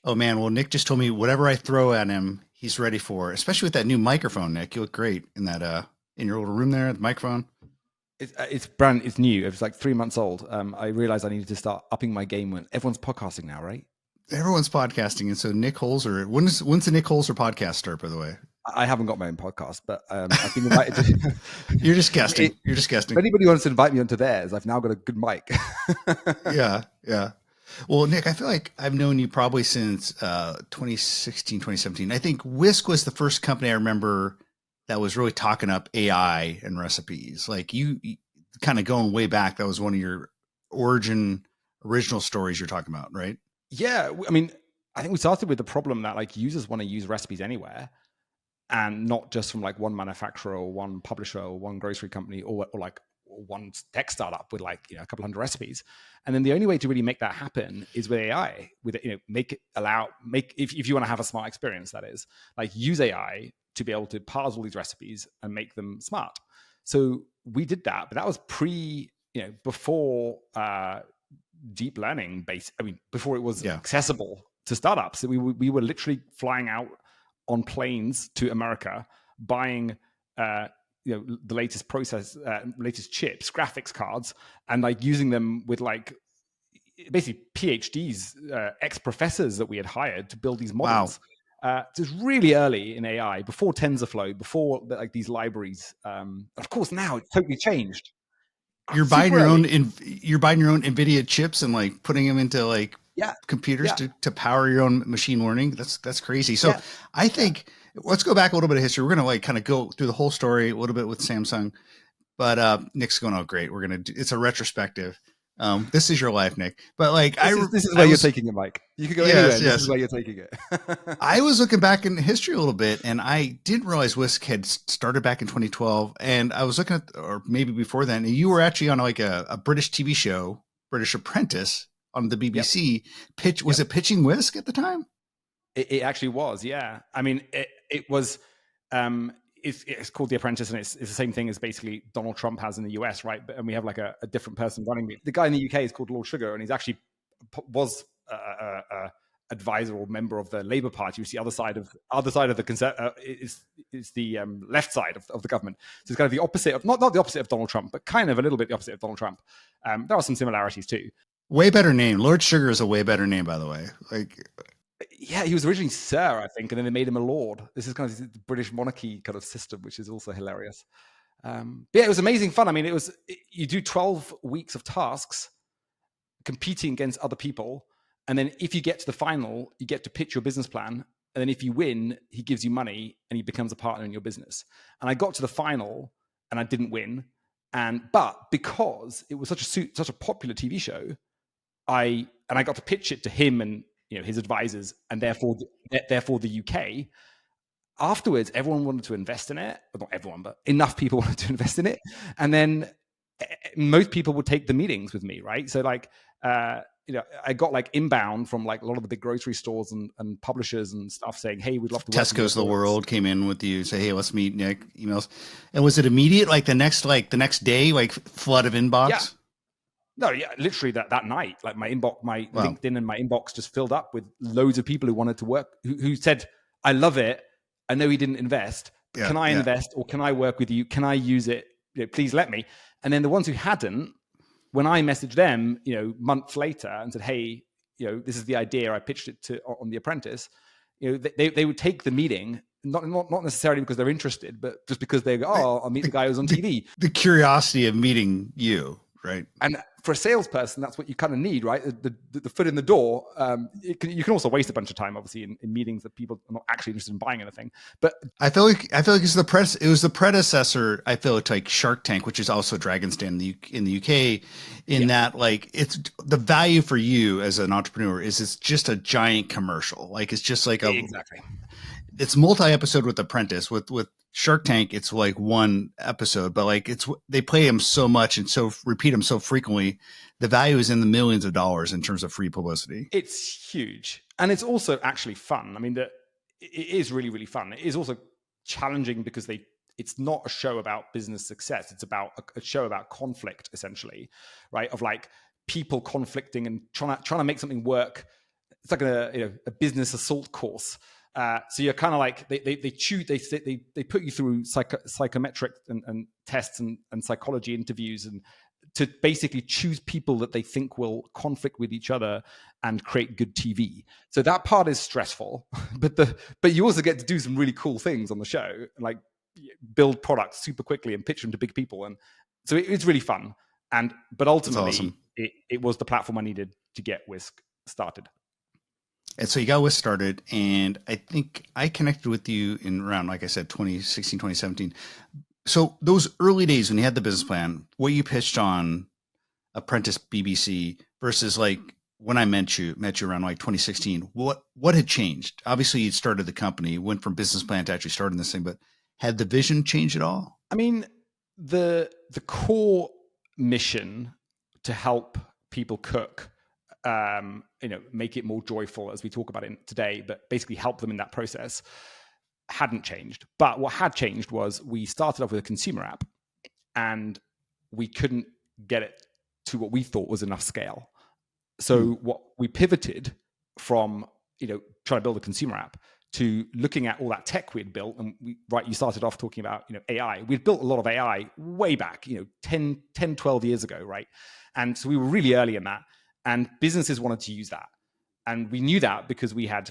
Oh man, well Nick just told me whatever I throw at him, he's ready for. Especially with that new microphone, Nick. You look great in that in your little room there, the microphone. It's new. It was like 3 months old. I realized I needed to start upping my game when everyone's podcasting now, right? Everyone's podcasting, and so Nick Holzherr. When's the Nick Holzherr podcast start? By the way, I haven't got my own podcast, but I've been invited to. You're just guessing. You're just guessing. If anybody wants to invite me onto theirs, I've now got a good mic. Yeah, yeah. Well, Nick, I feel like I've known you probably since 2016, 2017. I think Whisk was the first company I remember that was really talking up AI and recipes. Like you kind of going way back. That was one of your original stories you're talking about, right? Yeah, I mean, I think we started with the problem that like users want to use recipes anywhere, and not just from like one manufacturer or one publisher or one grocery company or like one tech startup with like a couple hundred recipes. And then the only way to really make that happen is with AI. With if you want to have a smart experience, that is like use AI to be able to parse all these recipes and make them smart. So we did that, but that was before deep learning before it was accessible to startups. We were literally flying out on planes to America, buying the latest latest chips, graphics cards, and like using them with like basically PhDs, ex-professors that we had hired to build these models. Wow. Just really early in AI, before TensorFlow, before like these libraries. Of course, now it's totally changed. You're buying your own NVIDIA chips and like putting them into like computers to power your own machine learning. That's crazy. So I think let's go back a little bit of history. We're gonna like kind of go through the whole story a little bit with Samsung, but Nick's going, oh great, we're gonna do, it's a retrospective. This is your life, Nick. But like this is where you're taking it, Mike. You could go anywhere. Yes. This is where you're taking it. I was looking back in history a little bit, and I didn't realize Whisk had started back in 2012. And I was looking at, or maybe before then, and you were actually on like a British TV show, British Apprentice, on the BBC. Was it pitching Whisk at the time? It actually was, yeah. I mean, it was. It's called The Apprentice, and it's the same thing as basically Donald Trump has in the US, right? And we have like a different person running it. The guy in the UK is called Lord Sugar, and he's actually was a advisor or member of the Labour Party, which is the other side of the is the left side of the government. So it's kind of the opposite of not the opposite of Donald Trump, but kind of a little bit the opposite of Donald Trump. There are some similarities too. Way better name. Lord Sugar is a way better name, by the way. Like. Yeah, he was originally Sir, I think, and then they made him a Lord. This is kind of the British monarchy kind of system, which is also hilarious. But yeah, it was amazing fun. I mean, you do 12 weeks of tasks competing against other people. And then if you get to the final, you get to pitch your business plan. And then if you win, he gives you money and he becomes a partner in your business. And I got to the final and I didn't win. But because it was such a popular TV show, I got to pitch it to him and his advisors, and therefore the UK. Afterwards, everyone wanted to invest in it. Well, not everyone, but enough people wanted to invest in it. And then most people would take the meetings with me, right? So like, I got like inbound from like a lot of the big grocery stores and publishers and stuff saying, hey, we'd love to work. Tesco's of the world came in with you, say, hey, let's meet, Nick, emails. And was it immediate? Like the next day, like flood of inbox? Yeah. No, yeah, literally that night, like my inbox, my LinkedIn and my inbox just filled up with loads of people who wanted to work, who said, I love it. I know he didn't invest. Can I invest, or can I work with you? Can I use it? Please let me. And then the ones who hadn't, when I messaged them, months later and said, hey, this is the idea. I pitched it on The Apprentice. They would take the meeting, not necessarily because they're interested, but just because they go, oh, I'll meet the guy who's on TV. The curiosity of meeting you. Right. And for a salesperson, that's what you kind of need, right? The foot in the door. You can also waste a bunch of time, obviously, in meetings that people are not actually interested in buying anything. But I feel like it was the predecessor. I feel to like Shark Tank, which is also Dragon's Den in the UK. That like it's the value for you as an entrepreneur is it's just a giant commercial. Like it's just like exactly. It's multi-episode with Apprentice. With Shark Tank, it's like one episode, but like they play them so much and so repeat them so frequently. The value is in the millions of dollars in terms of free publicity. It's huge, and it's also actually fun. I mean, it is really, really fun. It is also challenging because it's not a show about business success. It's about a show about conflict, essentially, right? Of like people conflicting and trying to make something work. It's like a business assault course. So you're kind of like they put you through psychometric and tests and psychology interviews and to basically choose people that they think will conflict with each other and create good TV. So that part is stressful, but you also get to do some really cool things on the show, like build products super quickly and pitch them to big people, and so it's really fun. But ultimately, awesome. it was the platform I needed to get Whisk started. And so you got Whisk started, and I think I connected with you in around, like I said, 2016, 2017. So those early days when you had the business plan, what you pitched on Apprentice BBC versus like when I met you around like 2016, what had changed? Obviously you'd started the company, went from business plan to actually starting this thing, but had the vision changed at all? I mean, the core mission to help people cook, make it more joyful as we talk about it today, but basically help them in that process hadn't changed. But what had changed was we started off with a consumer app and we couldn't get it to what we thought was enough scale. So what we pivoted from, trying to build a consumer app to looking at all that tech we'd built. And you started off talking about, AI. We'd built a lot of AI way back, 10, 12 years ago, right? And so we were really early in that. And businesses wanted to use that. And we knew that because we had,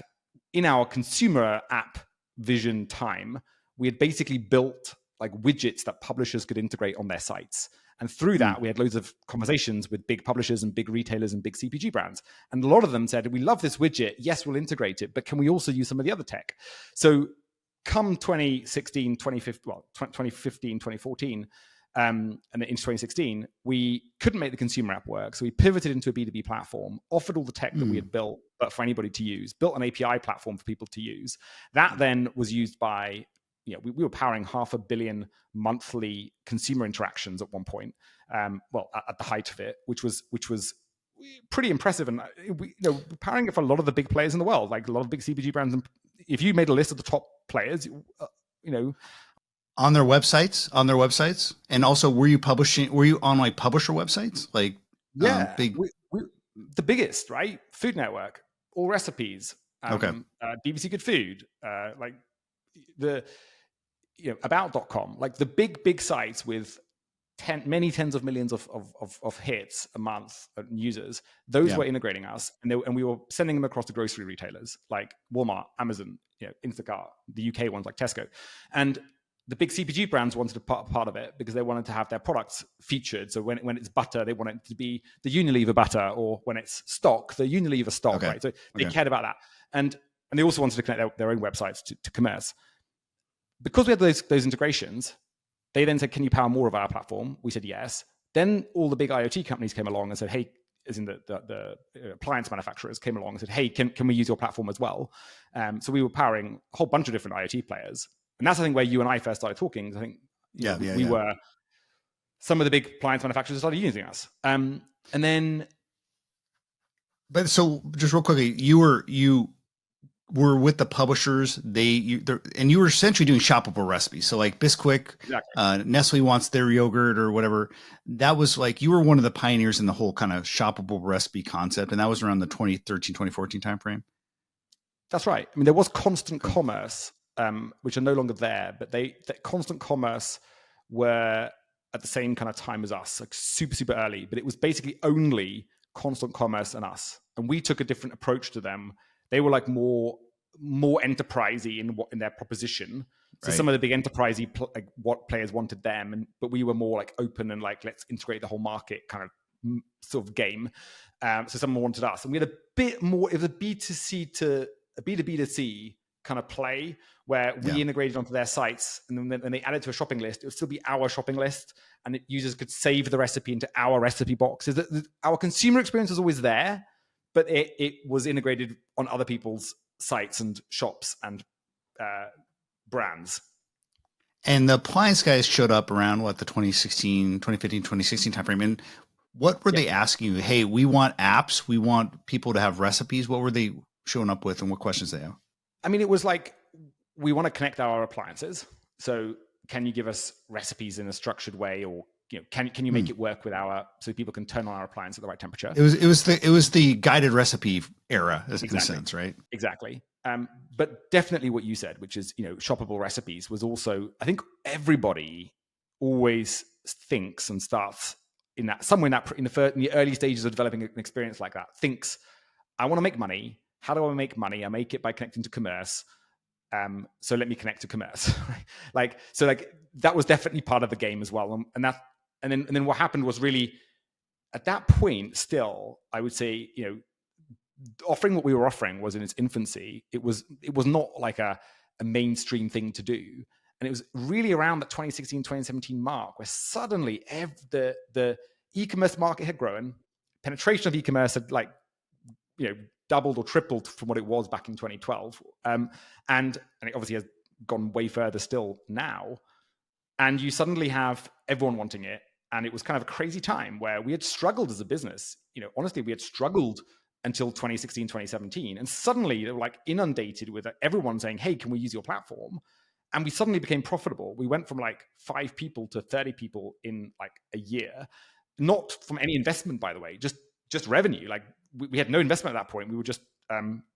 in our consumer app vision time, we had basically built like widgets that publishers could integrate on their sites. And through that, we had loads of conversations with big publishers and big retailers and big CPG brands. And a lot of them said, we love this widget. Yes, we'll integrate it, but can we also use some of the other tech? So come 2016, 2015, 2014, and then into 2016, we couldn't make the consumer app work. So we pivoted into a B2B platform, offered all the tech that we had built, but for anybody to use, built an API platform for people to use. That then was used by, we were powering 500 million monthly consumer interactions at one point. At the height of it, which was pretty impressive. And powering it for a lot of the big players in the world, like a lot of big CPG brands. And if you made a list of the top players, on their websites, and also were you on like publisher websites, like big? The biggest, right? Food Network, All Recipes, BBC Good Food, like the about.com, like the big sites with many tens of millions of hits a month and users. Those were integrating us, and we were sending them across to grocery retailers like Walmart, Amazon, Instacart, the UK ones like Tesco, and the big CPG brands wanted a part of it because they wanted to have their products featured. So when it's butter, they want it to be the Unilever butter, or when it's stock, the Unilever stock, right? So they cared about that. And they also wanted to connect their own websites to commerce. Because we had those integrations, they then said, can you power more of our platform? We said, yes. Then all the big IoT companies came along and said, hey, as in the appliance manufacturers came along and said, hey, can we use your platform as well? So we were powering a whole bunch of different IoT players. And that's, I think, where you and I first started talking. I think we were, some of the big appliance manufacturers started using us. And then. But so just real quickly, you were with the publishers, and you were essentially doing shoppable recipes. So like Bisquick, Nestle wants their yogurt or whatever. That was like, you were one of the pioneers in the whole kind of shoppable recipe concept. And that was around the 2013, 2014 timeframe. That's right. I mean, there was Constant Commerce, which are no longer there, but that Constant Commerce were at the same kind of time as us, like super, super early, but it was basically only Constant Commerce and us. And we took a different approach to them. They were like more enterprisey in their proposition. So some of the big enterprisey what players wanted them, but we were more like open and like, let's integrate the whole market kind of sort of game. So someone wanted us, and we had a bit more. It was a B2C to a B2B to C kind of play where we integrated onto their sites, and then when they added to a shopping list, it would still be our shopping list, and users could save the recipe into our recipe boxes. Our consumer experience was always there, but it was integrated on other people's sites and shops and brands. And the appliance guys showed up around the 2015, 2016 timeframe. And what were they asking you? Hey, we want apps. We want people to have recipes. What were they showing up with, and what questions they have? I mean, it was like, we want to connect our appliances. So can you give us recipes in a structured way, or can you make it work with so people can turn on our appliance at the right temperature? It was the guided recipe era, in a sense, right? Exactly. But definitely what you said, which is, shoppable recipes, was also, I think everybody always thinks and starts in the early stages of developing an experience like that, thinks, I want to make money. How do I make money? I make it by connecting to commerce. So let me connect to commerce. So that was definitely part of the game as well. And then what happened was, really at that point, still, I would say, offering what we were offering was in its infancy. It was not like a mainstream thing to do. And it was really around the 2016, 2017 mark where suddenly the e-commerce market had grown. Penetration of e-commerce had doubled or tripled from what it was back in 2012. And it obviously has gone way further still now. And you suddenly have everyone wanting it. And it was kind of a crazy time where we had struggled as a business. Honestly, we had struggled until 2016, 2017. And suddenly they were inundated with everyone saying, hey, can we use your platform? And we suddenly became profitable. We went from 5 people to 30 people in a year, not from any investment, by the way, just revenue. We had no investment at that point. We were just,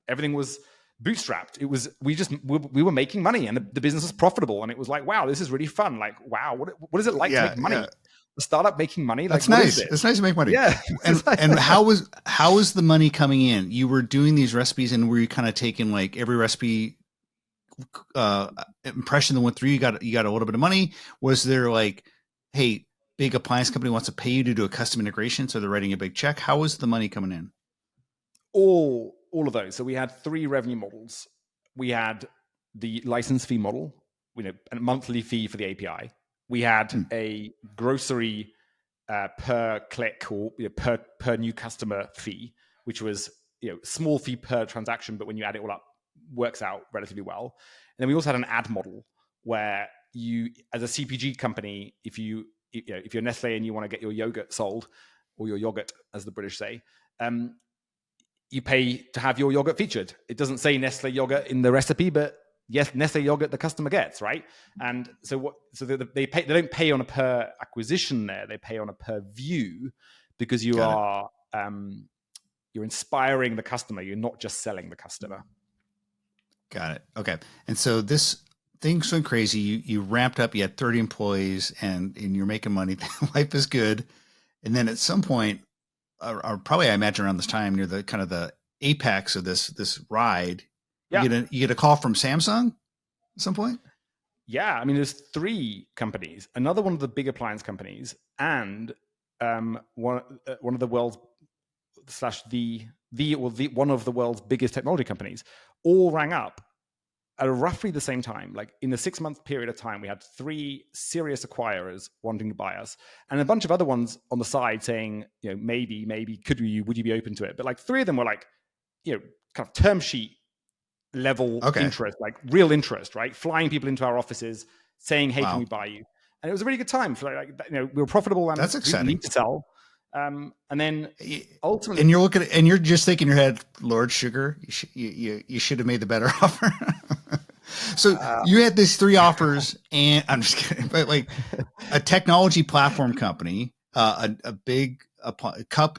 everything was bootstrapped. It was, we were making money, and the business was profitable. And it was wow, this is really fun. Wow, what is it like to make money? Yeah. A startup making money. That's nice. It's nice to make money. Yeah. And how was the money coming in? You were doing these recipes, and were you kind of taking every recipe impression that went through, you got a little bit of money? Was there hey, big appliance company wants to pay you to do a custom integration, so they're writing a big check? How was the money coming in? All of those. So we had 3 revenue models. We had the license fee model, a monthly fee for the API. We had a grocery per click or per new customer fee, which was small fee per transaction, but when you add it all up, works out relatively well. And then we also had an ad model where you, as a CPG company, if you're Nestle and you want to get your yogurt sold, or your yogurt, as the British say, you pay to have your yogurt featured. It doesn't say Nestle yogurt in the recipe, but yes, Nestle yogurt the customer gets, right? And so they don't pay on a per acquisition there. They pay on a per view, because you're inspiring the customer. You're not just selling the customer. Got it. Okay. And so things went crazy. You ramped up, you had 30 employees, and you're making money. Life is good. And then at some point, or probably I imagine around this time, near the kind of the apex of this ride, you get a call from Samsung at some point? Yeah. I mean, there's 3 companies, another one of the big appliance companies, and one of the world's one of the world's biggest technology companies, all rang up at roughly the same time. In the 6-month period of time, we had 3 serious acquirers wanting to buy us, and a bunch of other ones on the side saying, maybe, would you be open to it? But 3 of them were kind of term sheet level interest, real interest, right? Flying people into our offices saying, hey, can we buy you? And it was a really good time for we were profitable, and that's exciting. We need to sell. And then ultimately, and you're looking at, and you're just thinking in your head, Lord Sugar, you should have made the better offer. So you had these 3 offers, and I'm just kidding, but a technology platform company, a big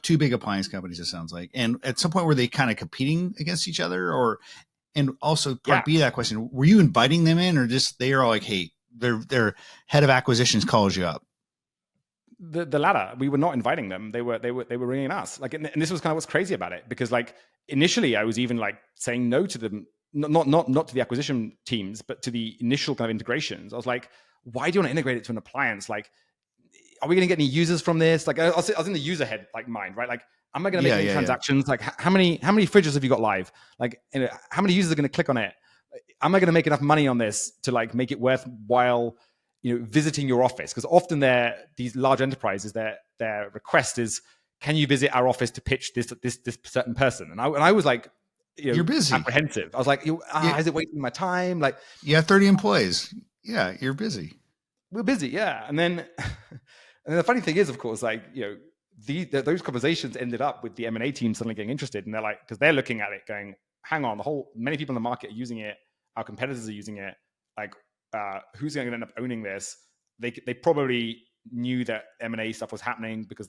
2 big appliance companies, it sounds like. And at some point, were they kind of competing against each other, and also part B of that question, were you inviting them in, or just they are all hey, their head of acquisitions calls you up? The latter. We were not inviting them. They were ringing us. And this was kind of what's crazy about it, because initially I was even saying no to them, not to the acquisition teams, but to the initial kind of integrations. I was like, why do you want to integrate it to an appliance? Are we going to get any users from this? I was in the user head mind, right? Am I going to make any transactions? How many fridges have you got live? How many users are going to click on it? Am I going to make enough money on this to make it worthwhile visiting your office? Because often these large enterprises, their request is, can you visit our office to pitch this certain person? And I was you're busy, apprehensive. I was is it wasting my time? You have 30 employees. Yeah, you're busy. We're busy. Yeah. And then the funny thing is, of course, those conversations ended up with the M&A team suddenly getting interested, and they're because they're looking at it going, hang on, many people in the market are using it. Our competitors are using it. Who's going to end up owning this? They probably knew that M&A stuff was happening because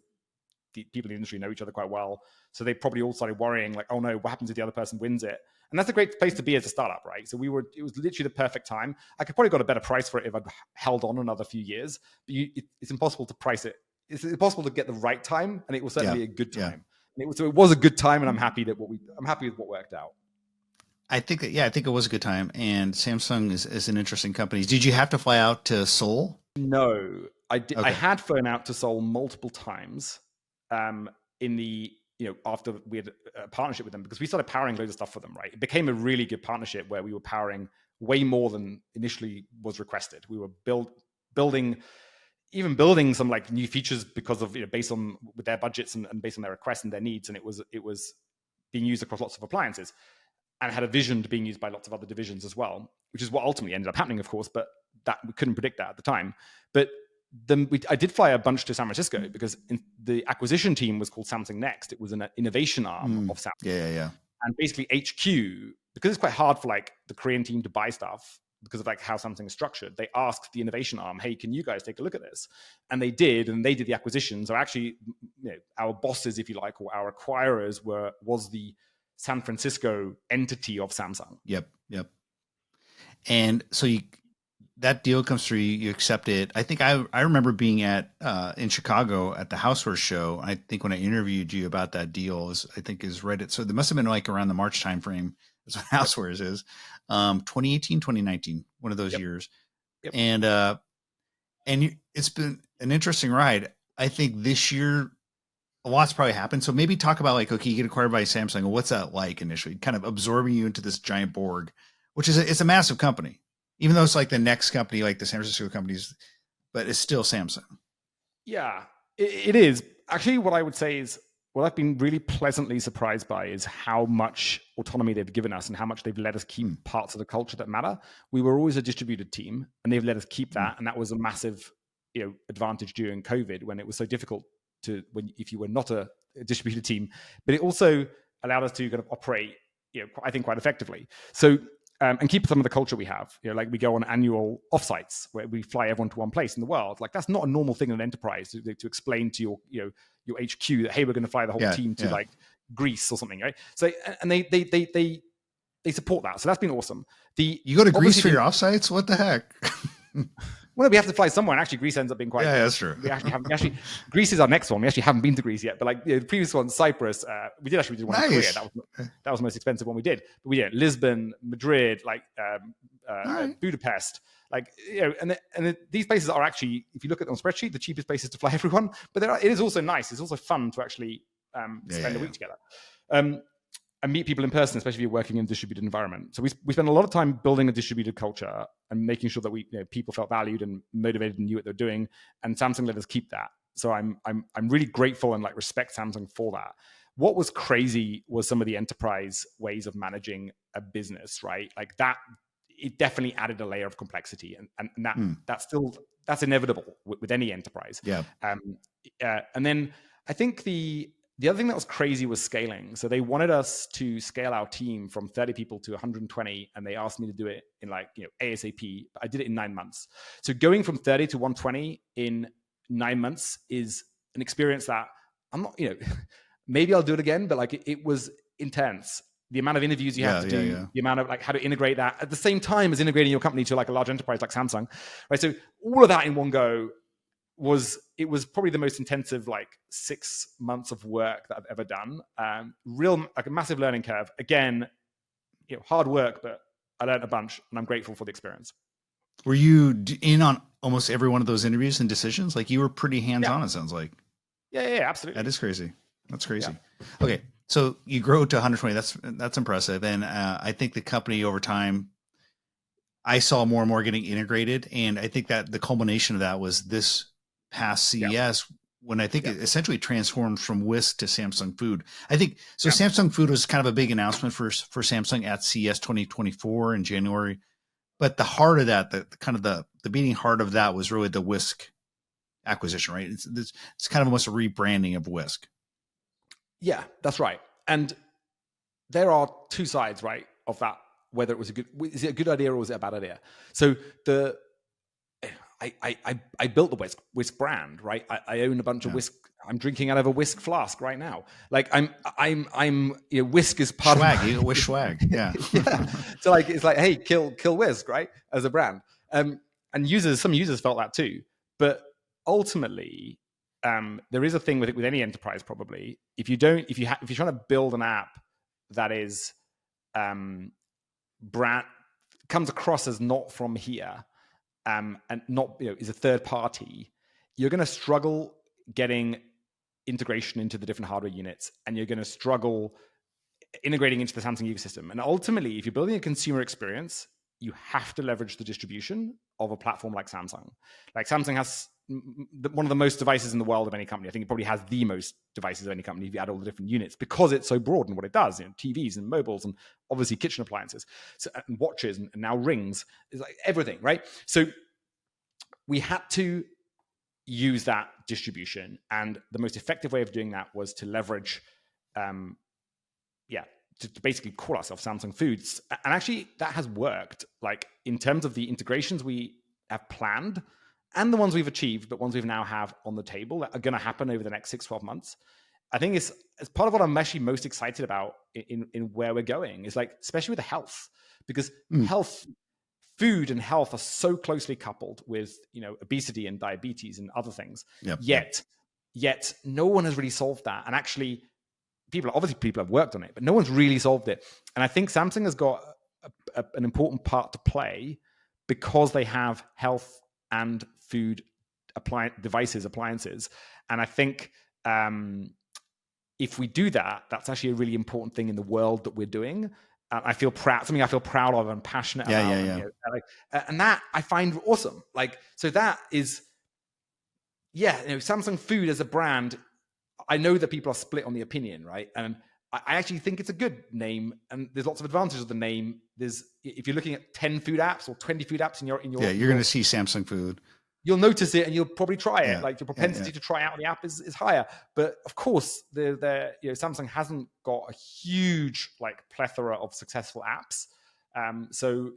the people in the industry know each other quite well. So they probably all started worrying like, oh no, what happens if the other person wins it? And that's a great place to be as a startup, right? So it was literally the perfect time. I could probably got a better price for it if I'd held on another few years, but it's impossible to price it. It's impossible to get the right time, and it was certainly a good time. And it was a good time, and I'm happy with what worked out. I think it was a good time, and Samsung is an interesting company. Did you have to fly out to Seoul? No, I did. Okay. I had flown out to Seoul multiple times. After we had a partnership with them, because we started powering loads of stuff for them, right? It became a really good partnership where we were powering way more than initially was requested. We were building some like new features because of, based on with their budgets and based on their requests and their needs. And it was being used across lots of appliances and had a vision to being used by lots of other divisions as well, which is what ultimately ended up happening, of course, but that we couldn't predict that at the time. But I did fly a bunch to San Francisco because the acquisition team was called Samsung Next. It was an innovation arm of Samsung. Yeah. And basically HQ, because it's quite hard for like the Korean team to buy stuff because of like how Samsung is structured, they asked the innovation arm, hey, can you guys take a look at this? And they did, and they did the acquisition. So actually, our bosses, if you like, or our acquirers was the San Francisco entity of Samsung. Yep. And so that deal comes through, you accept it. I think I remember being in Chicago at the Housewares show. I think when I interviewed you about that deal is right at, so there must have been like around the March timeframe. That's what Housewares is. 2018, 2019, one of those years. Yep. And it's been an interesting ride. I think this year a lot's probably happened. So maybe talk about like, okay, you get acquired by Samsung. What's that like initially? Kind of absorbing you into this giant Borg, which is it's a massive company. Even though it's like the next company, like the San Francisco companies, but it's still Samsung. Yeah, it is. Actually, what I would say is what I've been really pleasantly surprised by is how much autonomy they've given us and how much they've let us keep parts of the culture that matter. We were always a distributed team, and they've let us keep that. And that was a massive advantage during COVID when it was so difficult if you were not a distributed team. But it also allowed us to kind of operate, I think, quite effectively. So and keep some of the culture we have. Like we go on annual offsites where we fly everyone to one place in the world. Like that's not a normal thing in an enterprise to explain to your HQ that, hey, we're going to fly the whole team to like Greece or something, right? So and they support that. So that's been awesome. You go to Greece for your offsites? What the heck? Well, we have to fly somewhere, and actually Greece ends up being quite. Yeah, that's true. Greece is our next one. We actually haven't been to Greece yet, but like the previous one, Cyprus, we did one in Korea. That was the most expensive one we did. But we did Lisbon, Madrid, like Budapest, like and these places are actually, if you look at them on spreadsheet, the cheapest places to fly everyone. But it is also nice. It's also fun to actually spend a week together. And meet people in person, especially if you're working in a distributed environment. So we spend a lot of time building a distributed culture and making sure that people felt valued and motivated and knew what they're doing. And Samsung let us keep that. So I'm really grateful and like respect Samsung for that. What was crazy was some of the enterprise ways of managing a business, right? Like that, it definitely added a layer of complexity, and that's inevitable with any enterprise. Yeah. And then I think the other thing that was crazy was scaling. So they wanted us to scale our team from 30 people to 120, and they asked me to do it in ASAP. But I did it in 9 months. So going from 30 to 120 in 9 months is an experience that I'm not, maybe I'll do it again, but like it was intense. The amount of interviews you have to do, the amount of like how to integrate that at the same time as integrating your company to like a large enterprise like Samsung, right? So all of that in one go was probably the most intensive 6 months of work that I've ever done. Real like a massive learning curve. Again, hard work, but I learned a bunch, and I'm grateful for the experience. Were you in on almost every one of those interviews and decisions? Like you were pretty hands-on, it sounds like. Yeah, absolutely. That is crazy. That's crazy. Yeah. Okay, so you grow to 120. That's impressive, and I think the company over time, I saw more and more getting integrated, and I think that the culmination of that was this past CES when I think it essentially transformed from Whisk to Samsung Food. I think so. Samsung Food was kind of a big announcement for Samsung at CES 2024 in January, but the heart of that, the beating heart of that was really the Whisk acquisition, right? It's kind of almost a rebranding of Whisk. Yeah, that's right. And there are two sides, right, of that. Whether it was is it a good idea or was it a bad idea? So I built the Whisk brand, right? I own a bunch of Whisk. I'm drinking out of a Whisk flask right now. Like Whisk is part swag. of my, You wish swag. Yeah. yeah. So like, it's like, hey, kill Whisk, right? As a brand. And some users felt that too. But ultimately, there is a thing with any enterprise probably. If you're trying to build an app that is brand comes across as not from here, and not is a third party, you're going to struggle getting integration into the different hardware units, and you're going to struggle integrating into the Samsung ecosystem. And ultimately, if you're building a consumer experience, you have to leverage the distribution of a platform like Samsung. Like Samsung has one of the most devices in the world of any company. I think it probably has the most devices of any company if you add all the different units, because it's so broad in what it does. TVs and mobiles and obviously kitchen appliances, and watches and now rings. It's like everything, right? So we had to use that distribution, and the most effective way of doing that was to leverage to basically call ourselves Samsung Foods. And actually that has worked, like in terms of the integrations we have planned and the ones we've achieved, but ones we've now have on the table that are going to happen over the next 6-12 months. I think it's part of what I'm actually most excited about in where we're going, is like, especially with the health, because food and health are so closely coupled with, obesity and diabetes and other things. Yet no one has really solved that. And actually, people have worked on it, but no one's really solved it. And I think Samsung has got an important part to play, because they have health and food appliances. And I think if we do that, that's actually a really important thing in the world that we're doing. I feel proud, something I feel proud of and passionate about. And that I find awesome. Like, so that is, Samsung Food as a brand, I know that people are split on the opinion, right? And I actually think it's a good name, and there's lots of advantages of the name. If you're looking at 10 food apps or 20 food apps in your you're going to see Samsung Food. You'll notice it, and you'll probably try it. Like, your propensity to try out the app is higher. But of course, Samsung hasn't got a huge plethora of successful apps. So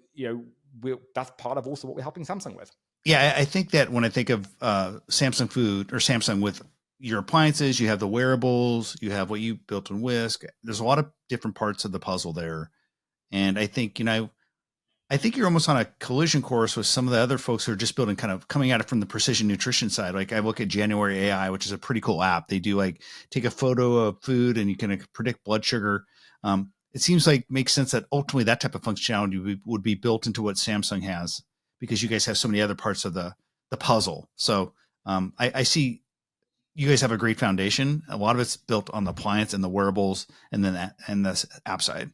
that's part of also what we're helping Samsung with. Yeah, I think that when I think of Samsung Food or Samsung with your appliances, you have the wearables, you have what you built in Whisk. There's a lot of different parts of the puzzle there. And I think, you're almost on a collision course with some of the other folks who are just building, kind of coming at it from the precision nutrition side. Like, I look at January AI, which is a pretty cool app. They do take a photo of food and you can predict blood sugar. It seems like makes sense that ultimately that type of functionality would be built into what Samsung has, because you guys have so many other parts of the puzzle. So I see you guys have a great foundation. A lot of it's built on the appliance and the wearables, and then and the app side.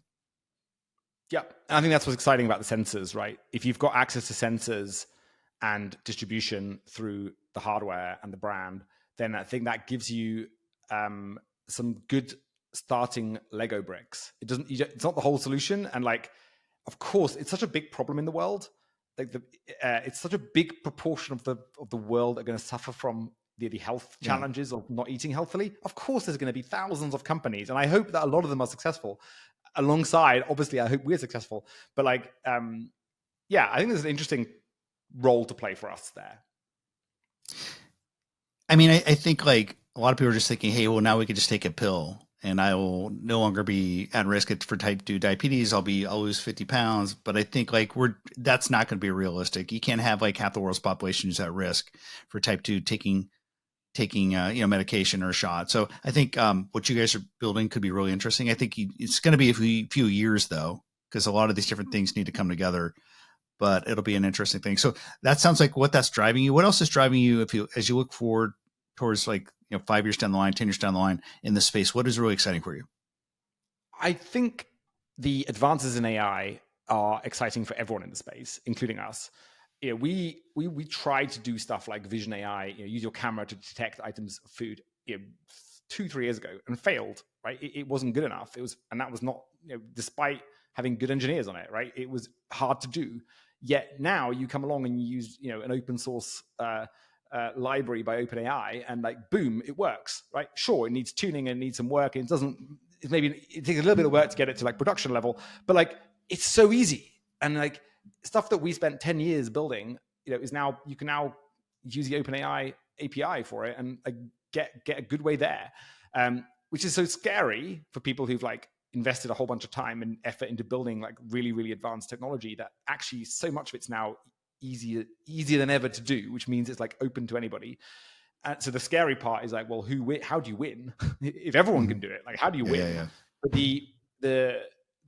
Yeah, I think that's what's exciting about the sensors, right? If you've got access to sensors and distribution through the hardware and the brand, then I think that gives you some good starting Lego bricks. It's not the whole solution, and of course, it's such a big problem in the world. It's such a big proportion of the world are going to suffer from the health challenges of not eating healthily. Of course, there's going to be thousands of companies, and I hope that a lot of them are successful. Alongside, obviously, I hope we're successful. But I think there's an interesting role to play for us there. I mean, I think a lot of people are just thinking, hey, well, now we could just take a pill and I will no longer be at risk for type 2 diabetes. I'll lose 50 pounds. But I think that's not going to be realistic. You can't have half the world's population who's at risk for type 2 taking medication or a shot. So I think what you guys are building could be really interesting. I think it's going to be a few years though, because a lot of these different things need to come together, but it'll be an interesting thing. So that sounds like what that's driving you. What else is driving you as you look forward towards 5 years down the line, 10 years down the line in this space? What is really exciting for you? I think the advances in AI are exciting for everyone in the space, including us. We tried to do stuff like Vision AI, use your camera to detect items of food 2-3 years ago, and failed. Right, it wasn't good enough. And that was not, despite having good engineers on it. Right, it was hard to do. Yet now you come along and you use an open source library by OpenAI, and boom, it works. Right, sure, it needs tuning and needs some work, and it takes a little bit of work to get it to production level, but it's so easy. And stuff that we spent 10 years building is now, you can now use the OpenAI API for it and get a good way there, which is so scary for people who've like invested a whole bunch of time and effort into building like really, really advanced technology that actually so much of it's now easier than ever to do, which means it's like open to anybody. And so the scary part is like, well, how do you win? If everyone can do it, like, how do you win? Yeah. But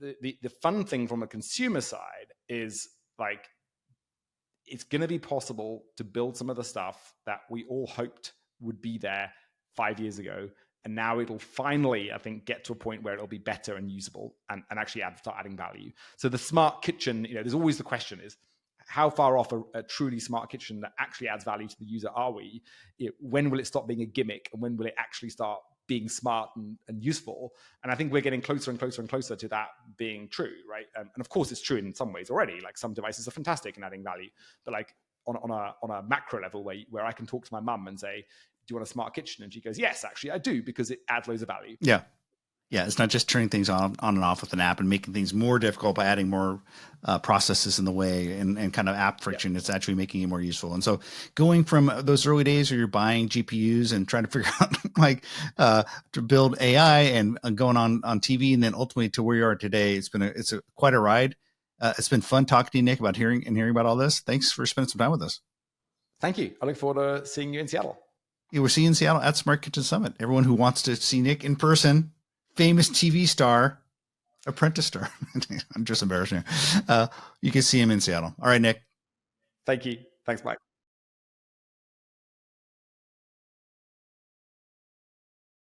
the fun thing from a consumer side is like, it's going to be possible to build some of the stuff that we all hoped would be there 5 years ago. And now it'll finally, I think, get to a point where it'll be better and usable and actually start adding value. So the smart kitchen, there's always the question is, how far off a truly smart kitchen that actually adds value to the user are we? When will it stop being a gimmick? And when will it actually start being smart and useful? And I think we're getting closer and closer and closer to that being true, right? And of course, it's true in some ways already. Like, some devices are fantastic in adding value, but like on a macro level, where I can talk to my mum and say, do you want a smart kitchen? And she goes, yes, actually I do, because it adds loads of value. Yeah. It's not just turning things on and off with an app and making things more difficult by adding more processes in the way and kind of app friction. It's actually making it more useful. And so going from those early days where you're buying GPUs and trying to figure out to build AI and going on TV, and then ultimately to where you are today, it's quite a ride. It's been fun talking to you, Nick, about hearing about all this. Thanks for spending some time with us. Thank you. I look forward to seeing you in Seattle. We'll see you in Seattle at Smart Kitchen Summit. Everyone who wants to see Nick in person, famous TV star, Apprentice star. I'm just embarrassing you. You can see him in Seattle. All right, Nick. Thank you. Thanks, Mike.